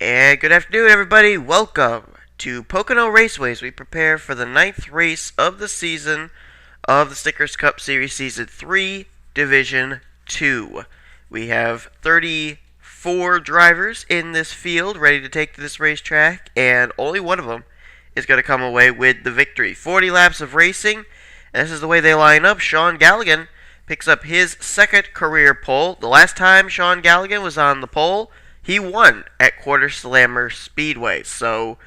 And good afternoon, everybody. Welcome to Pocono Raceways. We prepare for the ninth race of the season of the Snickers Cup Series Season 3, Division 2. We have 34 drivers in this field ready to take to this racetrack, and only one of them is going to come away with the victory. 40 laps of racing, and this is the way they line up. Sean Galligan picks up his second career pole. The last time Sean Galligan was on the pole, he won at Quarter Slammer Speedway, so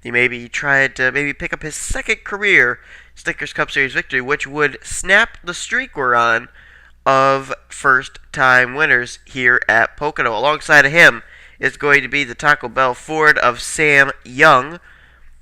he maybe tried to pick up his second career Snickers Cup Series victory, which would snap the streak we're on of first-time winners here at Pocono. Alongside of him is going to be the Taco Bell Ford of Sam Young.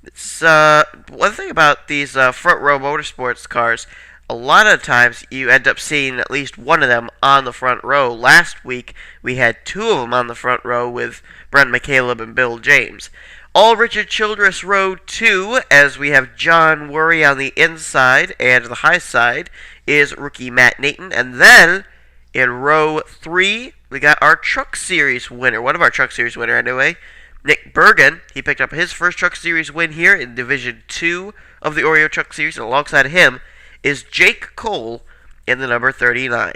It's one thing about these front row motorsports cars. A lot of times you end up seeing at least one of them on the front row. Last week we had two of them on the front row with Brent McCaleb and Bill James. All Richard Childress Row 2, as we have John Worry on the inside, and the high side is rookie Matt Nathan. And then in row 3 we got our Truck Series winner, one of our Truck Series winner anyway, Nick Bergen. He picked up his first Truck Series win here in Division 2 of the Oreo Truck Series, and alongside of him is Jake Cole in the number 39.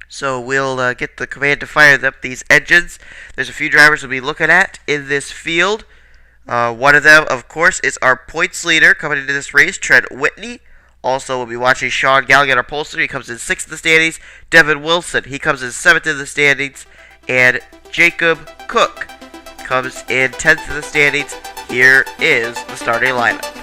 So we'll get the command to fire up these engines. There's a few drivers we'll be looking at in this field. One of them, of course, is our points leader coming into this race, Trent Whitney. Also, we'll be watching Sean Galligan, our pole sitter. He comes in 6th in the standings. Devin Wilson, he comes in 7th in the standings. And Jacob Cook comes in 10th in the standings. Here is the starting lineup.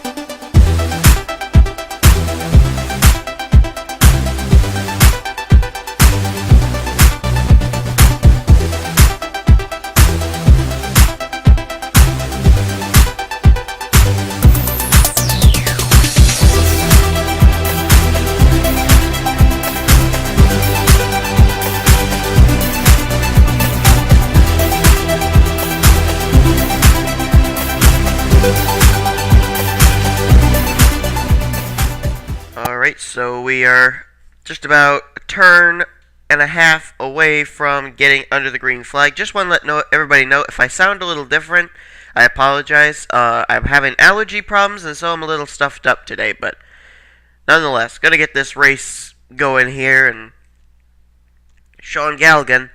So we are just about a turn and a half away from getting under the green flag. Just want to let everybody know, if I sound a little different, I apologize. I'm having allergy problems, and so I'm a little stuffed up today. But nonetheless, going to get this race going here. And Sean Galligan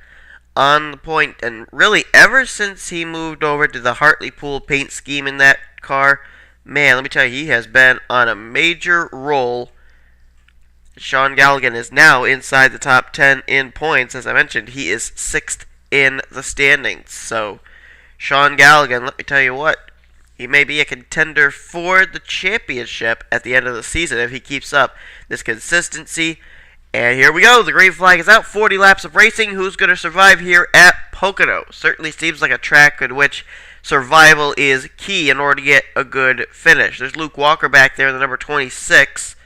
on the point. And really, ever since he moved over to the Hartley-Pool paint scheme in that car, man, let me tell you, he has been on a major roll. Sean Galligan is now inside the top 10 in points. As I mentioned, he is 6th in the standings. So, Sean Galligan, let me tell you what, he may be a contender for the championship at the end of the season if he keeps up this consistency. And here we go. The green flag is out. 40 laps of racing. Who's going to survive here at Pocono? Certainly seems like a track in which survival is key in order to get a good finish. There's Luke Walker back there in the number 26.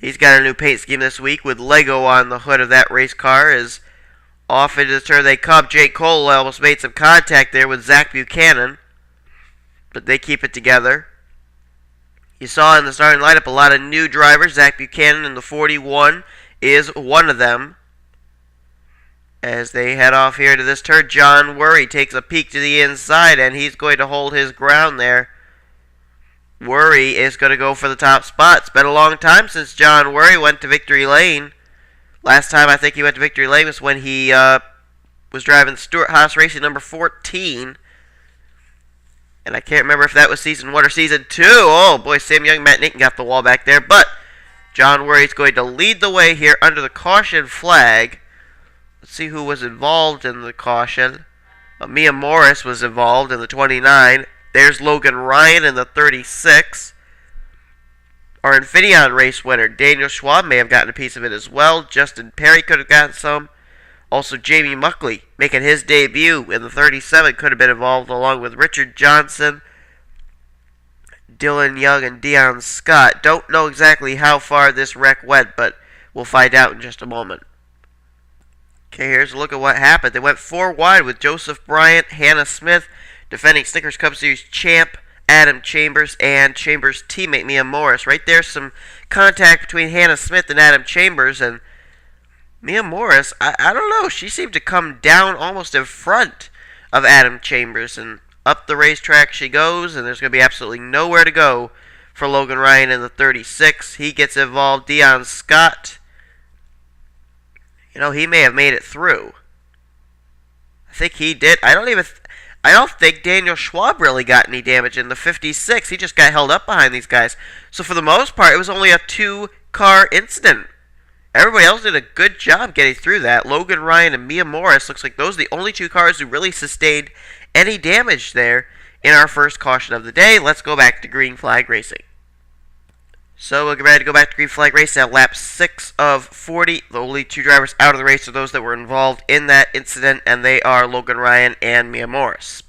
He's got a new paint scheme this week with Lego on the hood of that race car. As off into the turn they come. Jake Cole almost made some contact there with Zach Buchanan, but they keep it together. You saw in the starting lineup a lot of new drivers. Zach Buchanan in the 41 is one of them. As they head off here to this turn, John Worry takes a peek to the inside, and he's going to hold his ground there. Worry is going to go for the top spot. It's been a long time since John Worry went to Victory Lane. Last time I think he went to Victory Lane was when he was driving Stuart Haas Racing number 14. And I can't remember if that was Season 1 or Season 2. Oh boy, Sam Young, Matt Nathan got the wall back there. But John Worry is going to lead the way here under the caution flag. Let's see who was involved in the caution. Mia Morris was involved in the 29. There's Logan Ryan in the 36. Our Infineon race winner, Daniel Schwab, may have gotten a piece of it as well. Justin Perry could have gotten some. Also, Jamie Muckley making his debut in the 37 could have been involved, along with Richard Johnson, Dylan Young, and Dion Scott. Don't know exactly how far this wreck went, but we'll find out in just a moment. Okay, here's a look at what happened. They went 4 wide with Joseph Bryant, Hannah Smith, defending Snickers Cup Series champ Adam Chambers, and Chambers' teammate Mia Morris. Right there, some contact between Hannah Smith and Adam Chambers, and Mia Morris, I don't know, she seemed to come down almost in front of Adam Chambers. And up the racetrack she goes, and there's going to be absolutely nowhere to go for Logan Ryan in the 36. He gets involved. Dion Scott, he may have made it through. I think he did. I don't think Daniel Schwab really got any damage in the 56. He just got held up behind these guys. So for the most part, it was only a 2-car incident. Everybody else did a good job getting through that. Logan Ryan and Mia Morris, looks like those are the only 2 cars who really sustained any damage there in our first caution of the day. Let's go back to green flag racing. So we'll get ready to go back to green flag racing at lap 6 of 40. The only 2 drivers out of the race are those that were involved in that incident, and they are Logan Ryan and Mia Morris.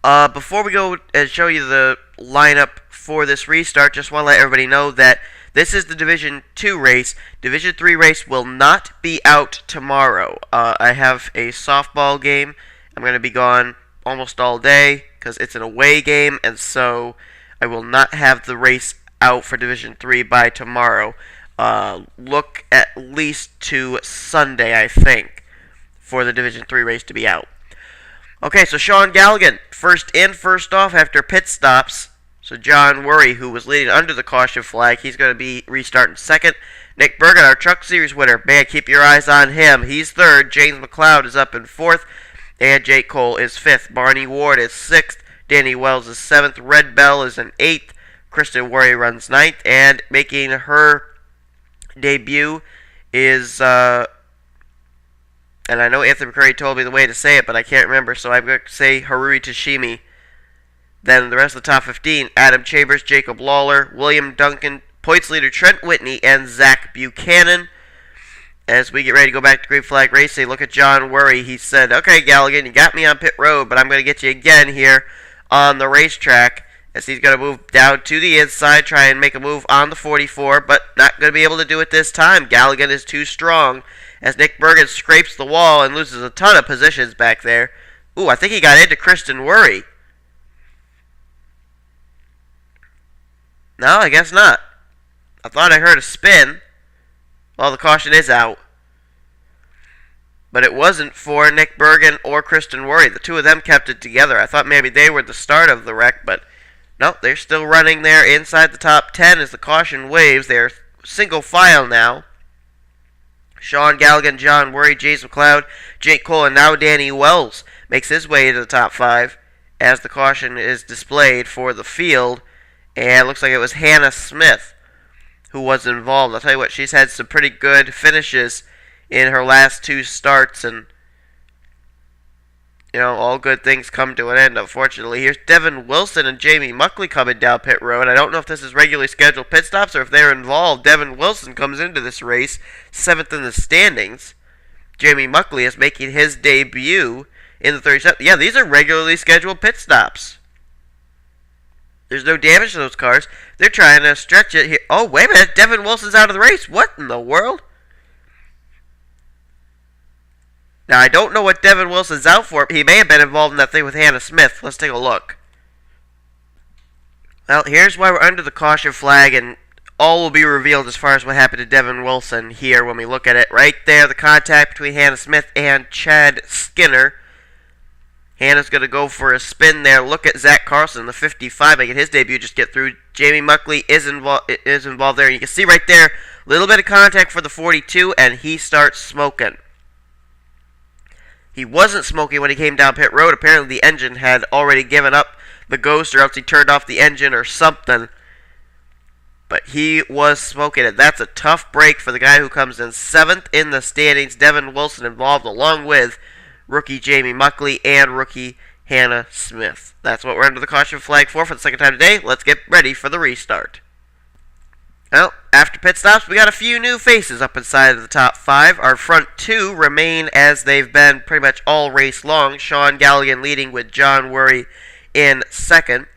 Before we go and show you the lineup for this restart, just want to let everybody know that this is the Division 2 race. Division 3 race will not be out tomorrow. I have a softball game. I'm going to be gone almost all day because it's an away game, and so I will not have the race out for Division 3 by tomorrow. Look at least to Sunday, I think, for the Division 3 race to be out. Okay, so Sean Galligan, first in, first off after pit stops. So John Worry, who was leading under the caution flag, he's going to be restarting second. Nick Bergen, our Truck Series winner, man, keep your eyes on him. He's third. James McLeod is up in fourth. And Jake Cole is fifth. Barney Ward is sixth. Danny Wells is seventh. Red Bell is in eighth. Kristen Worry runs ninth. And making her debut is, and I know Anthony McCurry told me the way to say it, but I can't remember, so I'm going to say Haruri Tashimi. Then the rest of the top 15, Adam Chambers, Jacob Lawler, William Duncan, points leader Trent Whitney, and Zach Buchanan. As we get ready to go back to green flag racing, look at John Worry. He said, okay, Galligan, you got me on pit road, but I'm going to get you again here on the racetrack. As he's going to move down to the inside, try and make a move on the 44, but not going to be able to do it this time. Galligan is too strong as Nick Bergen scrapes the wall and loses a ton of positions back there. Ooh, I think he got into Kristen Worry. No, I guess not. I thought I heard a spin. Well, the caution is out. But it wasn't for Nick Bergen or Kristen Worry. The two of them kept it together. I thought maybe they were the start of the wreck, but no, they're still running there inside the top 10 as the caution waves. They're single file now. Sean Galligan, John Worry, James McLeod, Jake Cole, and now Danny Wells makes his way into the top 5 as the caution is displayed for the field. And it looks like it was Hannah Smith who was involved. I'll tell you what, she's had some pretty good finishes in her last 2 starts. And, all good things come to an end, unfortunately. Here's Devin Wilson and Jamie Muckley coming down pit road. I don't know if this is regularly scheduled pit stops or if they're involved. Devin Wilson comes into this race 7th in the standings. Jamie Muckley is making his debut in the 37th. Yeah, these are regularly scheduled pit stops. There's no damage to those cars. They're trying to stretch it here. Oh, wait a minute. Devin Wilson's out of the race. What in the world? Now, I don't know what Devin Wilson's out for. He may have been involved in that thing with Hannah Smith. Let's take a look. Well, here's why we're under the caution flag, and all will be revealed as far as what happened to Devin Wilson here when we look at it. Right there, the contact between Hannah Smith and Chad Skinner. Hannah's going to go for a spin there. Look at Zach Carlson, the 55, making his debut just get through. Jamie Muckley is involved there. You can see right there, a little bit of contact for the 42, and he starts smoking. He wasn't smoking when he came down pit road. Apparently the engine had already given up the ghost, or else he turned off the engine or something. But he was smoking it. That's a tough break for the guy who comes in 7th in the standings. Devin Wilson involved along with rookie Jamie Muckley and rookie Hannah Smith. That's what we're under the caution flag for the second time today. Let's get ready for the restart. Well, after pit stops, we got a few new faces up inside of the top 5. Our front 2 remain as they've been pretty much all race long. Sean Galligan leading with John Worry in second.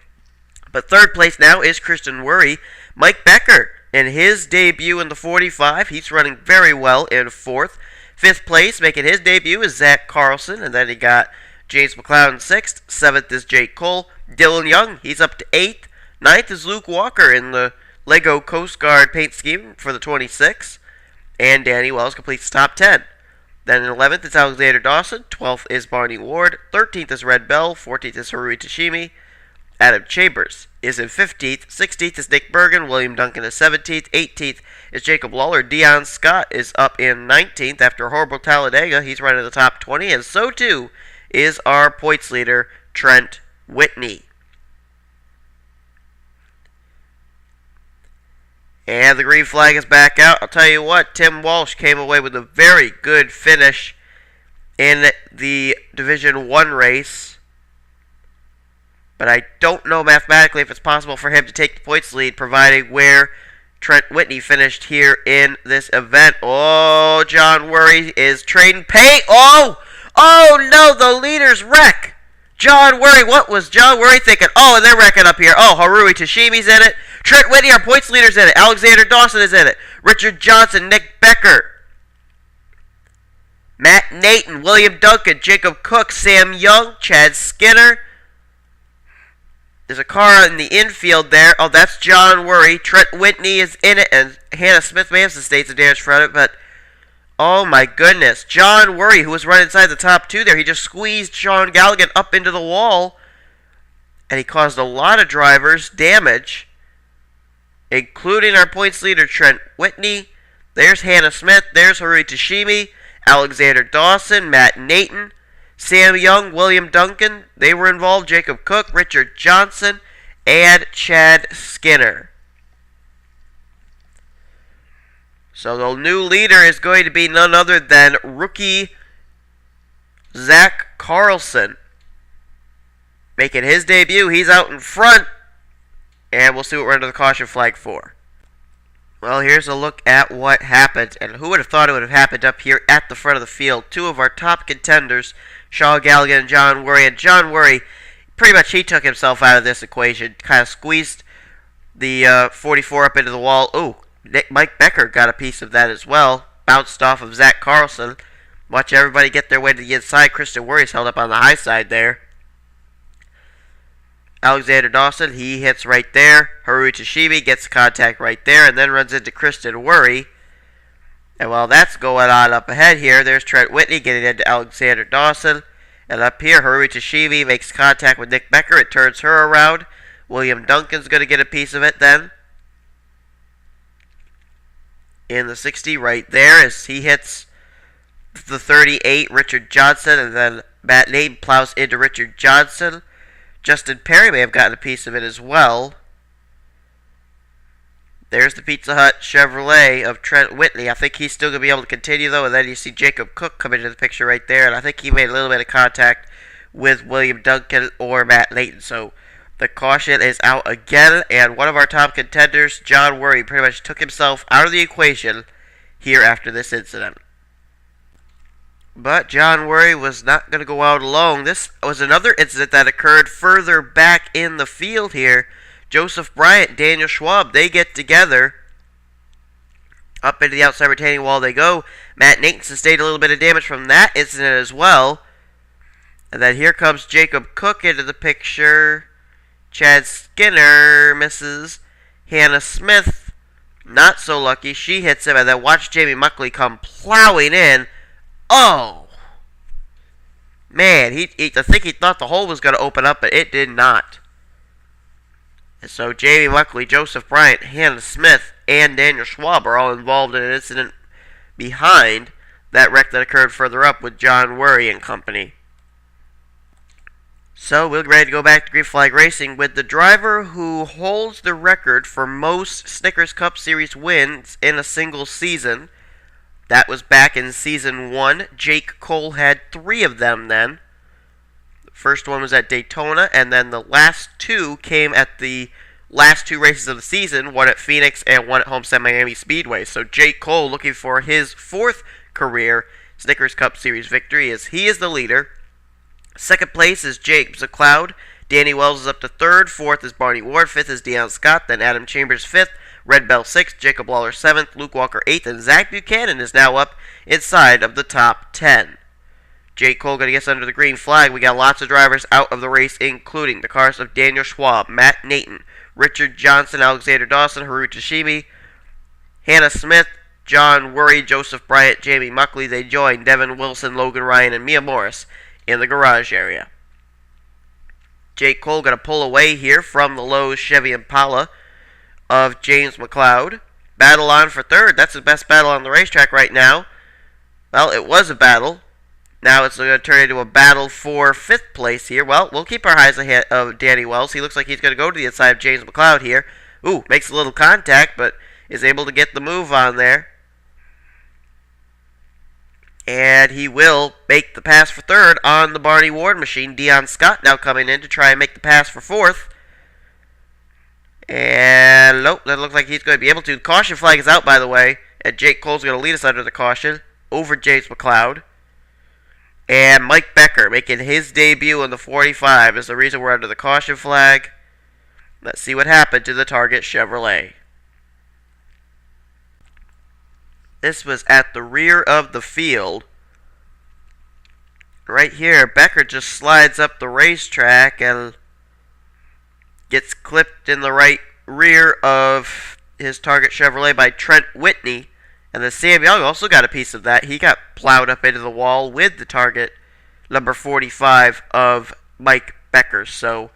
But third place now is Kristen Worry. Mike Becker in his debut in the 45. He's running very well in fourth. 5th place, making his debut, is Zach Carlson, and then he got James McLeod in 6th. 7th is Jake Cole. Dylan Young, he's up to 8th. 9th is Luke Walker in the Lego Coast Guard paint scheme for the 26. And Danny Wells completes the top 10. Then in 11th is Alexander Dawson. 12th is Barney Ward. 13th is Red Bell. 14th is Harui Tashimi. Adam Chambers is in 15th. 16th is Nick Bergen. William Duncan is 17th. 18th is Jacob Lawler. Dion Scott is up in 19th after a horrible Talladega. He's right in the top 20. And so too is our points leader, Trent Whitney. And the green flag is back out. I'll tell you what, Tim Walsh came away with a very good finish in the Division 1 race. But I don't know mathematically if it's possible for him to take the points lead, providing where Trent Whitney finished here in this event. Oh, John Worry is trading paint. Oh no, the leader's wreck. John Worry, what was John Worry thinking? Oh, and they're wrecking up here. Oh, Harui Tashimi's in it. Trent Whitney, our points leader's in it. Alexander Dawson is in it. Richard Johnson, Nick Becker, Matt Nathan, William Duncan, Jacob Cook, Sam Young, Chad Skinner. There's a car in the infield there. Oh, that's John Worry. Trent Whitney is in it, and Hannah Smith may have sustained some damage from it, but oh my goodness. John Worry, who was running inside the top two there, he just squeezed Sean Galligan up into the wall, and he caused a lot of drivers damage, including our points leader, Trent Whitney. There's Hannah Smith. There's Harui Tashimi, Alexander Dawson, Matt Nathan, Sam Young, William Duncan. They were involved. Jacob Cook, Richard Johnson, and Chad Skinner. So the new leader is going to be none other than rookie Zach Carlson. Making his debut. He's out in front. And we'll see what we're under the caution flag for. Well, here's a look at what happened. And who would have thought it would have happened up here at the front of the field? Two of our top contenders, Sean Galligan and John Worry. And John Worry, pretty much he took himself out of this equation. Kind of squeezed the 44 up into the wall. Ooh, Mike Becker got a piece of that as well. Bounced off of Zach Carlson. Watch everybody get their way to the inside. Kristen Worry's held up on the high side there. Alexander Dawson, he hits right there. Harui Tashimi gets contact right there and then runs into Kristen Worry. And while that's going on up ahead here, there's Trent Whitney getting into Alexander Dawson. And up here, Harui Tashimi makes contact with Nick Becker. It turns her around. William Duncan's going to get a piece of it then. In the 60 right there as he hits the 38, Richard Johnson. And then Matt Nathan plows into Richard Johnson. Justin Perry may have gotten a piece of it as well. There's the Pizza Hut Chevrolet of Trent Whitney. I think he's still going to be able to continue, though. And then you see Jacob Cook come into the picture right there. And I think he made a little bit of contact with William Duncan or Matt Nathan. So the caution is out again. And one of our top contenders, John Worry, pretty much took himself out of the equation here after this incident. But John Worry was not going to go out alone. This was another incident that occurred further back in the field here. Joseph Bryant, Daniel Schwab, they get together. Up into the outside retaining wall they go. Matt Nathan sustained a little bit of damage from that incident as well. And then here comes Jacob Cook into the picture. Chad Skinner misses. Hannah Smith, not so lucky. She hits him. And then watch Jamie Muckley come plowing in. Oh, man, I think he thought the hole was going to open up, but it did not. And so Jamie Muckley, Joseph Bryant, Hannah Smith, and Daniel Schwab are all involved in an incident behind that wreck that occurred further up with John Worry and company. So we're ready to go back to green flag racing with the driver who holds the record for most Snickers Cup Series wins in a single season. That was back in Season 1. Jake Cole had 3 of them then. The first one was at Daytona, and then the last 2 came at the last 2 races of the season, one at Phoenix and one at Homestead Miami Speedway. So Jake Cole looking for his 4th career Snickers Cup Series victory as he is the leader. Second place is James McLeod. Danny Wells is up to 3rd. 4th is Barney Ward. 5th is Dion Scott. Then Adam Chambers 5th. Red Bell 6th, Jacob Lawler 7th, Luke Walker 8th, and Zach Buchanan is now up inside of the top 10. Jake Cole going to get under the green flag. We got lots of drivers out of the race, including the cars of Daniel Schwab, Matt Nathan, Richard Johnson, Alexander Dawson, Harui Tashimi, Hannah Smith, John Worry, Joseph Bryant, Jamie Muckley. They join Devin Wilson, Logan Ryan, and Mia Morris in the garage area. Jake Cole going to pull away here from the Lowe's Chevy Impala of James McLeod. Battle on for third. That's the best battle on the racetrack right now. Well, it was a battle. Now it's going to turn into a battle for fifth place here. Well, we'll keep our eyes ahead of Danny Wells. He looks like he's going to go to the inside of James McLeod here. Ooh, makes a little contact, but is able to get the move on there. And he will make the pass for third on the Barney Ward machine. Dion Scott now coming in to try and make the pass for fourth. And nope, that looks like he's going to be able to. The caution flag is out, by the way. And Jake Cole's going to lead us under the caution over James McLeod. And Mike Becker making his debut in the 45 is the reason we're under the caution flag. Let's see what happened to the Target Chevrolet. This was at the rear of the field. Right here, Becker just slides up the racetrack and gets clipped in the right rear of his Target Chevrolet by Trent Whitney. And then Sam Young also got a piece of that. He got plowed up into the wall with the Target number 45 of Mike Becker. So,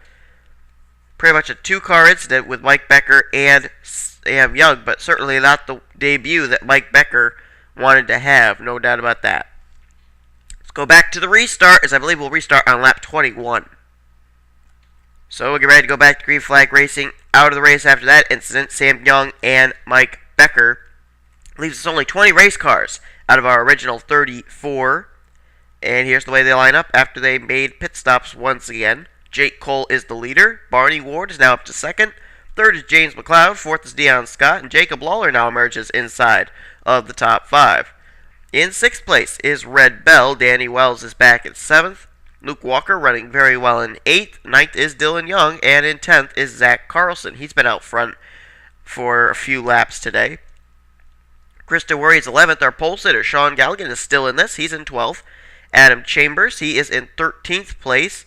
pretty much a two-car incident with Mike Becker and Sam Young, but certainly not the debut that Mike Becker wanted to have. No doubt about that. Let's go back to the restart, as I believe we'll restart on lap 21. So we'll get ready to go back to green flag racing. Out of the race after that incident, Sam Young and Mike Becker. Leaves us only 20 race cars out of our original 34. And here's the way they line up after they made pit stops once again. Jake Cole is the leader. Barney Ward is now up to second. Third is James McLeod. Fourth is Dion Scott. And Jacob Lawler now emerges inside of the top five. In sixth place is Red Bell. Danny Wells is back in seventh. Luke Walker running very well in eighth. Ninth is Dylan Young. And in 10th is Zach Carlson. He's been out front for a few laps today. Krista Worry's 11th. Our pole sitter, Sean Galligan, is still in this. He's in 12th. Adam Chambers, he is in 13th place.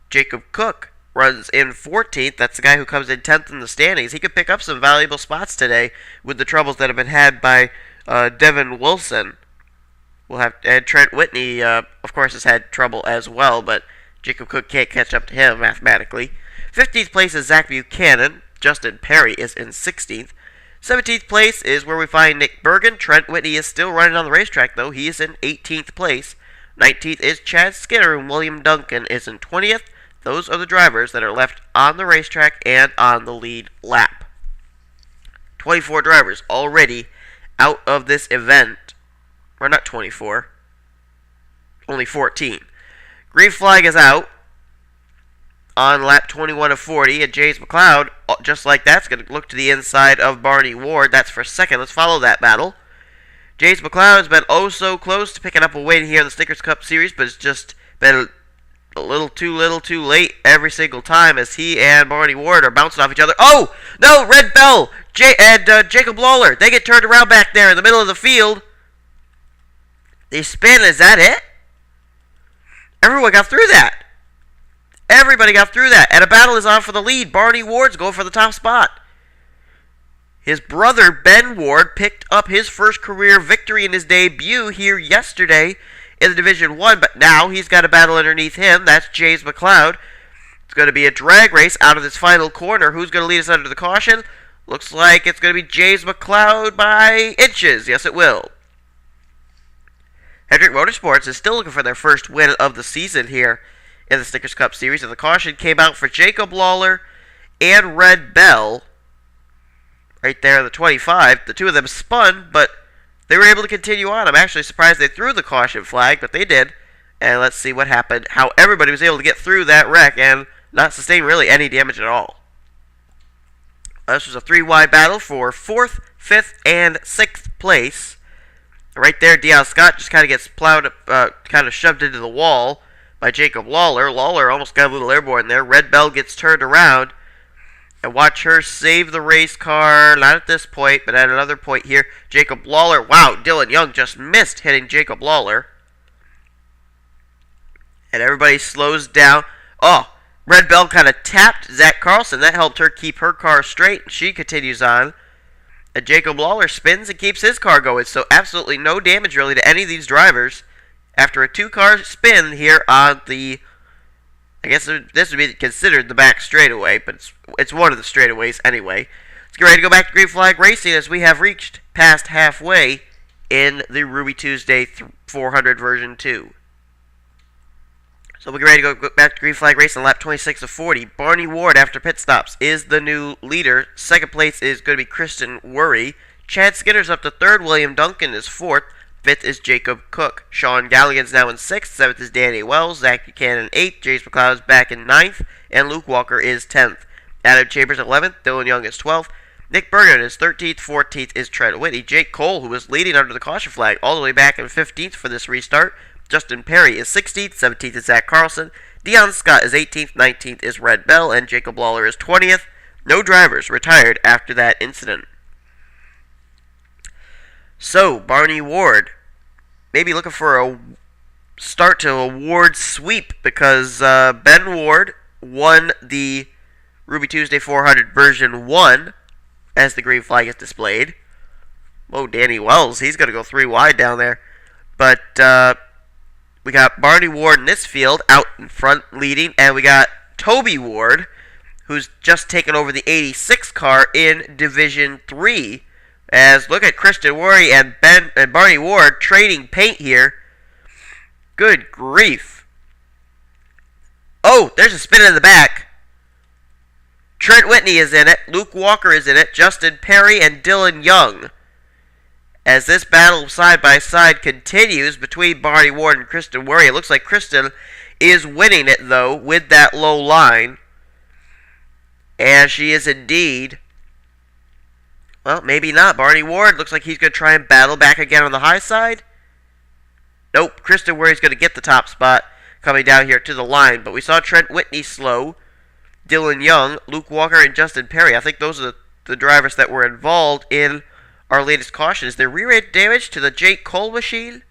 Jacob Cook runs in 14th. That's the guy who comes in 10th in the standings. He could pick up some valuable spots today with the troubles that have been had by Devin Wilson. We'll have and Trent Whitney, of course, has had trouble as well, but Jacob Cook can't catch up to him mathematically. 15th place is Zach Buchanan. Justin Perry is in 16th. 17th place is where we find Nick Bergen. Trent Whitney is still running on the racetrack, though. He is in 18th place. 19th is Chad Skinner, and William Duncan is in 20th. Those are the drivers that are left on the racetrack and on the lead lap. 24 drivers already out of this event. Or not 24. Only 14. Green flag is out on lap 21 of 40, and James McLeod, just like that's going to look to the inside of Barney Ward. That's for second. Let's follow that battle. James McLeod has been oh so close to picking up a win here in the Snickers Cup Series, but it's just been a little too late every single time as he and Barney Ward are bouncing off each other. Oh! No! Red Bell and Jacob Lawler, they get turned around back there in the middle of the field. They spin. Is that it? Everyone got through that. Everybody got through that. And a battle is on for the lead. Barney Ward's going for the top spot. His brother, Ben Ward, picked up his first career victory in his debut here yesterday in the Division 1, but now he's got a battle underneath him. That's James McLeod. It's going to be a drag race out of this final corner. Who's going to lead us under the caution? Looks like it's going to be James McLeod by inches. Yes, it will. Hendrick Motorsports is still looking for their first win of the season here in the Snickers Cup Series, and the caution came out for Jacob Lawler and Red Bell. Right there in the 25. The two of them spun, but they were able to continue on. I'm actually surprised they threw the caution flag, but they did. And let's see what happened. How everybody was able to get through that wreck and not sustain really any damage at all. This was a three-wide battle for 4th, 5th, and 6th place. Right there, Dion Scott just kind of gets plowed up, kind of shoved into the wall by Jacob Lawler. Lawler almost got a little airborne there. Red Bell gets turned around. And watch her save the race car, not at this point, but at another point here. Jacob Lawler, wow, Dylan Young just missed hitting Jacob Lawler. And everybody slows down. Oh, Red Bell kind of tapped Zach Carlson. That helped her keep her car straight, and she continues on. Jacob Lawler spins and keeps his car going, so absolutely no damage really to any of these drivers after a two-car spin here on the, I guess this would be considered the back straightaway, but it's one of the straightaways anyway. Let's get ready to go back to green flag racing as we have reached past halfway in the Ruby Tuesday 400 version 2. So we'll get ready to go back to green flag racing, lap 26 of 40. Barney Ward, after pit stops, is the new leader. Second place is going to be Kristen Worry. Chad Skinner's up to third. William Duncan is fourth. Fifth is Jacob Cook. Sean Galligan's now in sixth. Seventh is Danny Wells. Zach Buchanan eighth. Jace McLeod's back in ninth. And Luke Walker is 10th. Adam Chambers 11th. Dylan Young is 12th. Nick Bergen is 13th. 14th is Trent Whitney. Jake Cole, who was leading under the caution flag, all the way back in 15th for this restart. Justin Perry is 16th, 17th is Zach Carlson, Dion Scott is 18th, 19th is Red Bell, and Jacob Lawler is 20th. No drivers retired after that incident. So, Barney Ward, maybe looking for a start to a Ward sweep because Ben Ward won the Ruby Tuesday 400 version 1 as the green flag is displayed. Whoa, Danny Wells, he's going to go 3 wide down there. But, we got Barney Ward in this field out in front leading, and we got Toby Ward, who's just taken over the 86 car in Division 3. As look at Christian Worry and Barney Ward trading paint here. Good grief. Oh, there's a spin in the back. Trent Whitney is in it. Luke Walker is in it. Justin Perry and Dylan Young. As this battle side by side continues between Barney Ward and Kristen Worry, it looks like Kristen is winning it, though, with that low line. And she is indeed. Well, maybe not. Barney Ward looks like he's going to try and battle back again on the high side. Nope, Kristen Worry's going to get the top spot coming down here to the line. But we saw Trent Whitney slow, Dylan Young, Luke Walker, and Justin Perry. I think those are the drivers that were involved in our latest caution. Is there rear end damage to the Jake Cole machine?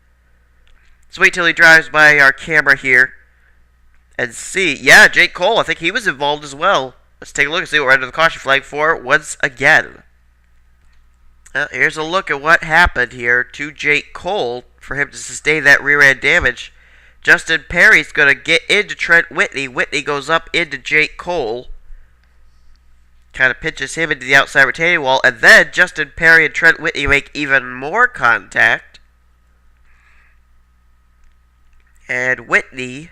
Let's wait till he drives by our camera here and see. Yeah, Jake Cole, I think he was involved as well. Let's take a look and see what we're under the caution flag for once again. Here's a look at what happened here to Jake Cole for him to sustain that rear end damage. Justin Perry's going to get into Trent Whitney. Whitney goes up into Jake Cole. Kind of pitches him into the outside retaining wall, and then Justin Perry and Trent Whitney make even more contact. And Whitney,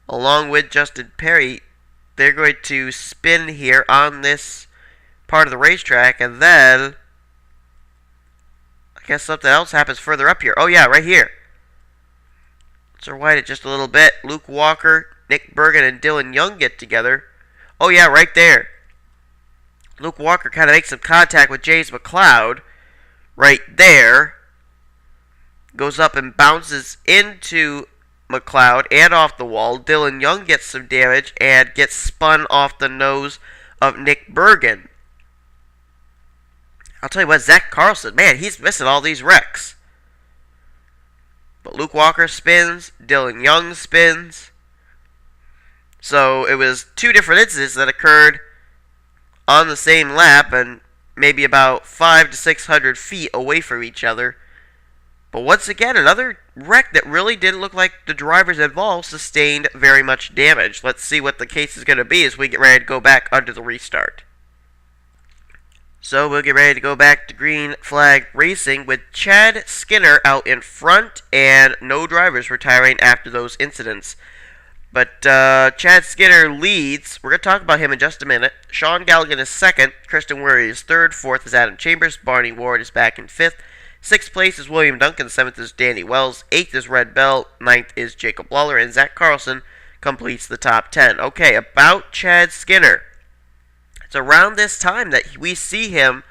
along with Justin Perry, they're going to spin here on this part of the racetrack, and then I guess something else happens further up here. Oh yeah, right here. Let's rewind it just a little bit. Luke Walker, Nick Bergen, and Dylan Young get together. Oh yeah, right there. Luke Walker kind of makes some contact with James McLeod right there. Goes up and bounces into McLeod and off the wall. Dylan Young gets some damage and gets spun off the nose of Nick Bergen. I'll tell you what, Zach Carlson, man, he's missing all these wrecks. But Luke Walker spins, Dylan Young spins. So it was 2 different incidents that occurred on the same lap and maybe about 500 to 600 feet away from each other. But once again, another wreck that really didn't look like the drivers involved sustained very much damage. Let's see what the case is going to be as we get ready to go back under the restart. So we'll get ready to go back to green flag racing with Chad Skinner out in front and no drivers retiring after those incidents. But Chad Skinner leads. We're going to talk about him in just a minute. Sean Galligan is second. Kristen Worry is third. Fourth is Adam Chambers. Barney Ward is back in fifth. Sixth place is William Duncan. Seventh is Danny Wells. Eighth is Red Bell. Ninth is Jacob Lawler. And Zach Carlson completes the top 10. Okay, about Chad Skinner. It's around this time that we see him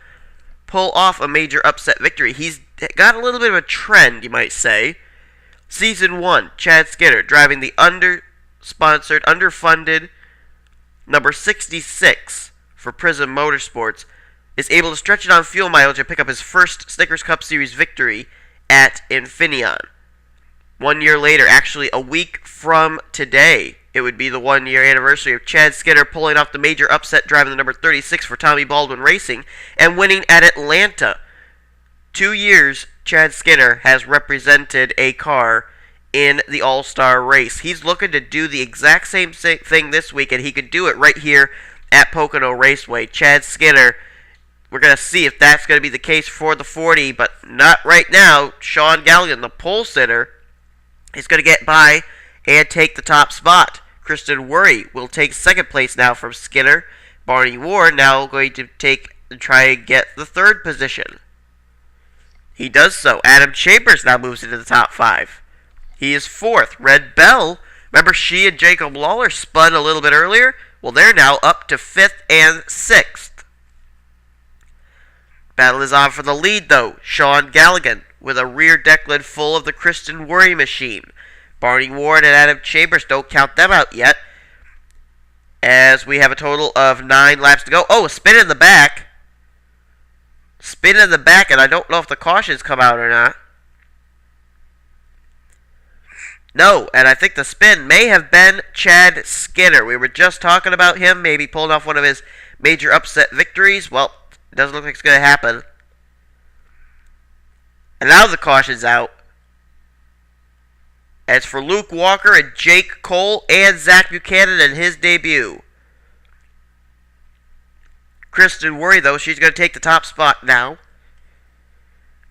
pull off a major upset victory. He's got a little bit of a trend, you might say. Season 1, Chad Skinner driving the undersponsored, underfunded number 66 for Prism Motorsports, is able to stretch it on fuel mileage and pick up his first Snickers Cup Series victory at Infineon. 1 year later, actually a week from today, It would be the 1-year anniversary of Chad Skinner pulling off the major upset, driving the number 36 for Tommy Baldwin Racing and winning at Atlanta. 2 years Chad Skinner has represented a car in the All-Star race. He's looking to do the exact same thing this week, and he could do it right here at Pocono Raceway. Chad Skinner, we're going to see if that's going to be the case for the 40, but not right now. Sean Galligan, the pole sitter, is going to get by and take the top spot. Kristen Worry will take second place now from Skinner. Barney Ward now going to try and get the third position. He does so. Adam Chambers now moves into the top 5. He is fourth. Red Bell, remember she and Jacob Lawler spun a little bit earlier? Well, they're now up to 5th and 6th. Battle is on for the lead, though. Sean Galligan with a rear deck lid full of the Kristen Worry machine. Barney Ward and Adam Chambers, don't count them out yet, as we have a total of 9 laps to go. Oh, a spin in the back. Spin in the back, and I don't know if the cautions come out or not. No, and I think the spin may have been Chad Skinner. We were just talking about him, maybe pulling off one of his major upset victories. Well, it doesn't look like it's going to happen. And now the caution's out. As for Luke Walker and Jake Cole and Zach Buchanan in his debut. Kristen Worry, though, she's going to take the top spot now.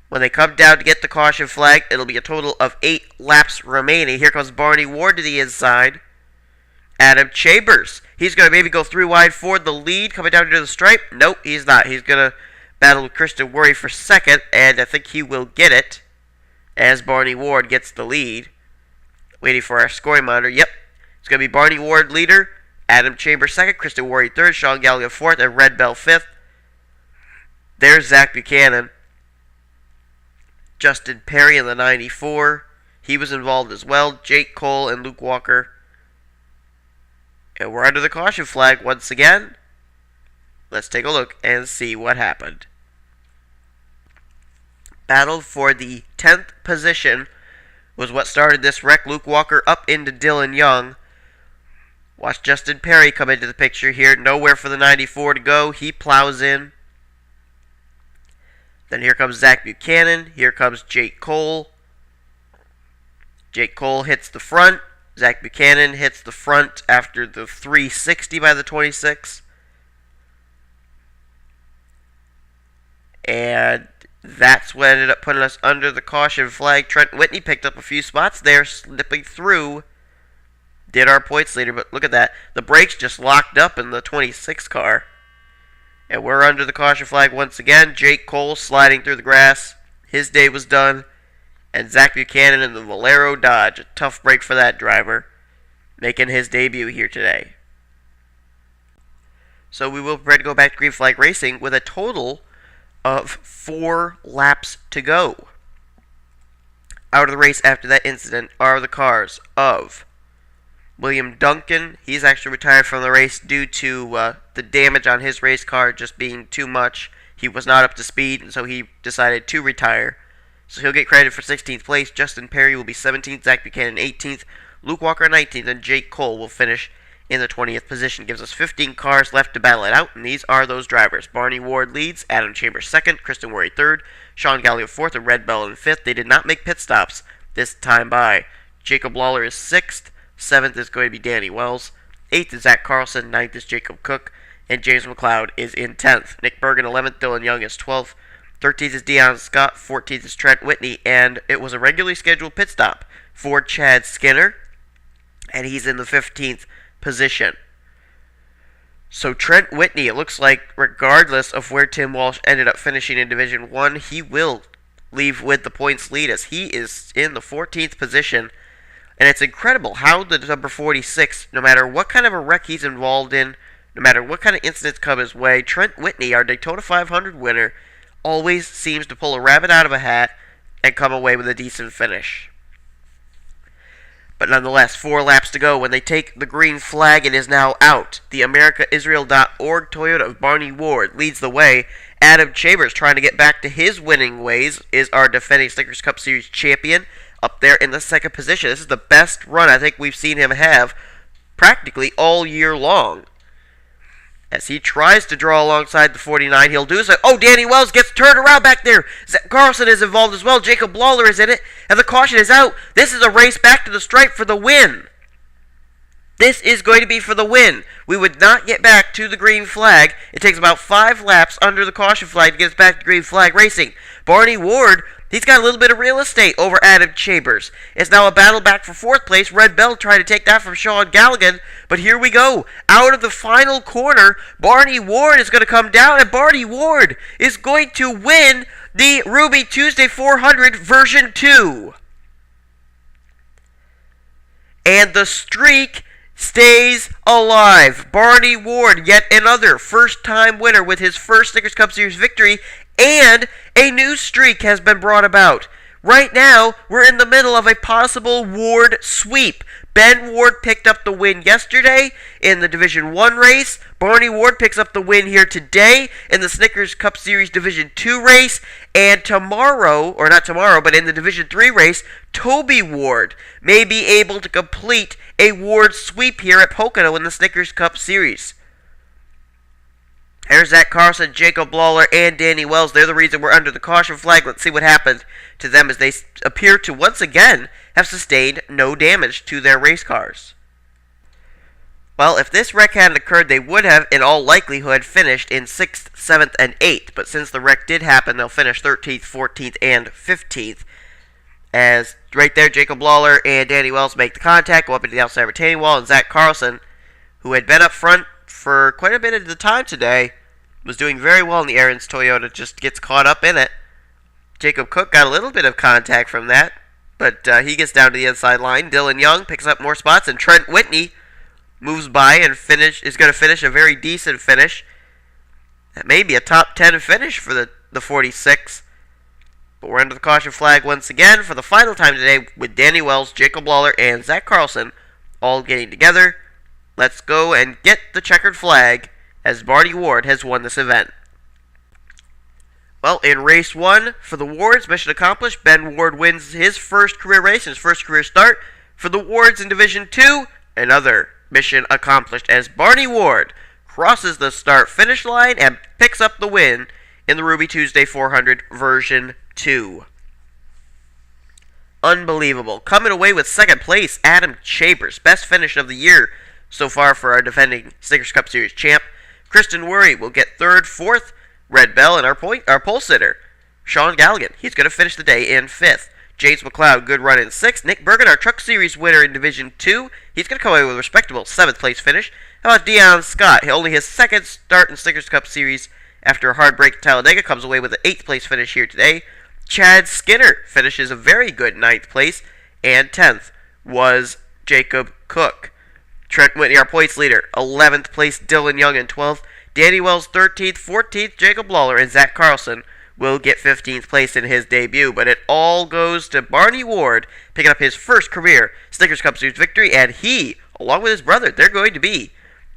When they come down to get the caution flag, it'll be a total of 8 laps remaining. Here comes Barney Ward to the inside. Adam Chambers. He's going to maybe go 3 wide for the lead, coming down to the stripe. Nope, he's not. He's going to battle with Kristen Worry for second, and I think he will get it as Barney Ward gets the lead. Waiting for our scoring monitor. Yep, it's going to be Barney Ward leader, Adam Chambers second, Kristen Worry third, Sean Galligan fourth, and Red Bell fifth. There's Zach Buchanan. Justin Perry in the 94. He was involved as well. Jake Cole and Luke Walker. And we're under the caution flag once again. Let's take a look and see what happened. Battle for the 10th position was what started this wreck. Luke Walker up into Dylan Young. Watch Justin Perry come into the picture here. Nowhere for the 94 to go. He plows in. Then here comes Zach Buchanan. Here comes Jake Cole. Jake Cole hits the front. Zach Buchanan hits the front after the 360 by the 26. And that's what ended up putting us under the caution flag. Trent Whitney picked up a few spots there, slipping through. Did our points leader, but look at that. The brakes just locked up in the 26 car. And we're under the caution flag once again. Jake Cole sliding through the grass. His day was done. And Zach Buchanan in the Valero Dodge. A tough break for that driver, making his debut here today. So we will prepare to go back to green flag racing with a total of 4 laps to go. Out of the race after that incident are the cars of William Duncan. He's actually retired from the race due to the damage on his race car just being too much. He was not up to speed, and so he decided to retire. So he'll get credit for 16th place. Justin Perry will be 17th, Zach Buchanan 18th, Luke Walker 19th, and Jake Cole will finish in the 20th position. Gives us 15 cars left to battle it out, and these are those drivers. Barney Ward leads, Adam Chambers second, Kristen Worry third, Sean Galligan fourth, and Red Bell in fifth. They did not make pit stops this time by. Jacob Lawler is 6th, 7th is going to be Danny Wells, 8th is Zach Carlson, 9th is Jacob Cook, and James McLeod is in 10th. Nick Bergen 11th, Dylan Young is 12th, 13th is Deion Scott, 14th is Trent Whitney, and it was a regularly scheduled pit stop for Chad Skinner, and he's in the 15th position. So Trent Whitney, it looks like regardless of where Tim Walsh ended up finishing in Division 1, he will leave with the points lead as he is in the 14th position. And it's incredible how the number 46, no matter what kind of a wreck he's involved in, no matter what kind of incidents come his way, Trent Whitney, our Daytona 500 winner, always seems to pull a rabbit out of a hat and come away with a decent finish. But nonetheless, 4 laps to go when they take the green flag. It is now out. The AmericaIsrael.org Toyota of Barney Ward leads the way. Adam Chambers, trying to get back to his winning ways, is our defending Snickers Cup Series champion, up there in the 2nd position. This is the best run I think we've seen him have practically all year long. As he tries to draw alongside the 49, he'll do so. Oh, Danny Wells gets turned around back there. Zach Carlson is involved as well. Jacob Lawler is in it, and the caution is out. This is a race back to the stripe for the win. This is going to be for the win. We would not get back to the green flag. It takes about 5 laps under the caution flag to get us back to green flag racing. Barney Ward, he's got a little bit of real estate over Adam Chambers. It's now a battle back for 4th place. Red Bell trying to take that from Sean Galligan. But here we go. Out of the final corner, Barney Ward is going to come down, and Barney Ward is going to win the Ruby Tuesday 400 version 2. And the streak stays alive. Barney Ward, yet another first-time winner with his first Snickers Cup Series victory, and a new streak has been brought about. Right now, we're in the middle of a possible Ward sweep. Ben Ward picked up the win yesterday in the Division 1 race. Barney Ward picks up the win here today in the Snickers Cup Series Division 2 race. And tomorrow, or not tomorrow, but in the Division 3 race, Toby Ward may be able to complete a Ward sweep here at Pocono in the Snickers Cup Series. There's Zach Carlson, Jacob Lawler, and Danny Wells. They're the reason we're under the caution flag. Let's see what happened to them as they appear to once again have sustained no damage to their race cars. Well, if this wreck hadn't occurred, they would have, in all likelihood, finished in 6th, 7th, and 8th. But since the wreck did happen, they'll finish 13th, 14th, and 15th. As right there, Jacob Lawler and Danny Wells make the contact, go up into the outside retaining wall, and Zach Carlson, who had been up front for quite a bit of the time today, was doing very well in the Aaron's Toyota, just gets caught up in it. Jacob Cook got a little bit of contact from that, but he gets down to the inside line. Dylan Young picks up more spots, and Trent Whitney moves by and is going to finish a very decent finish. That may be a top 10 finish for the 46. But we're under the caution flag once again for the final time today with Danny Wells, Jacob Lawler, and Zach Carlson all getting together. Let's go and get the checkered flag as Barney Ward has won this event. Well, in race 1 for the Wards, mission accomplished. Ben Ward wins his first career race, his first career start. For the Wards in Division 2, another mission accomplished as Barney Ward crosses the start-finish line and picks up the win in the Ruby Tuesday 400 version 2. Unbelievable. Coming away with 2nd place, Adam Chambers. Best finish of the year so far for our defending Snickers Cup Series champ. Kristen Worry will get 3rd, 4th. Red Bell and our pole sitter, Sean Galligan. He's going to finish the day in 5th. James McLeod, good run in 6th. Nick Bergen, our Truck Series winner in Division 2. He's going to come away with a respectable 7th place finish. How about Deion Scott? Only his 2nd start in Snickers Cup Series after a hard break at Talladega. Comes away with an 8th place finish here today. Chad Skinner finishes a very good 9th place. And 10th was Jacob Cook. Trent Whitney, our points leader. 11th place, Dylan Young in 12th. Danny Wells 13th, 14th, Jacob Lawler, and Zach Carlson will get 15th place in his debut. But it all goes to Barney Ward picking up his first career Snickers Cup Series victory, and he, along with his brother, they're going to be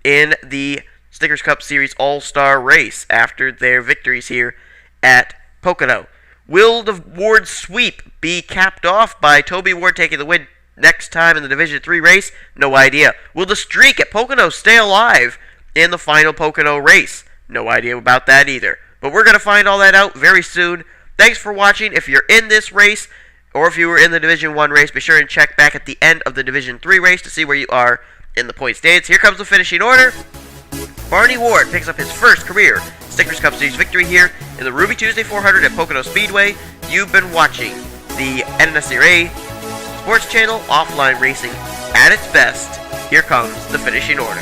in the Snickers Cup Series All-Star race after their victories here at Pocono. Will the Ward sweep be capped off by Toby Ward taking the win next time in the Division 3 race? No idea. Will the streak at Pocono stay alive in the final Pocono race? No idea about that either. But we're going to find all that out very soon. Thanks for watching. If you're in this race, or if you were in the Division 1 race, be sure and check back at the end of the Division 3 race to see where you are in the point standings. Here comes the finishing order. Barney Ward picks up his first career Snickers Cup Series victory here in the Ruby Tuesday 400 at Pocono Speedway. You've been watching the NNSCRA Sports Channel Offline Racing at its best. Here comes the finishing order.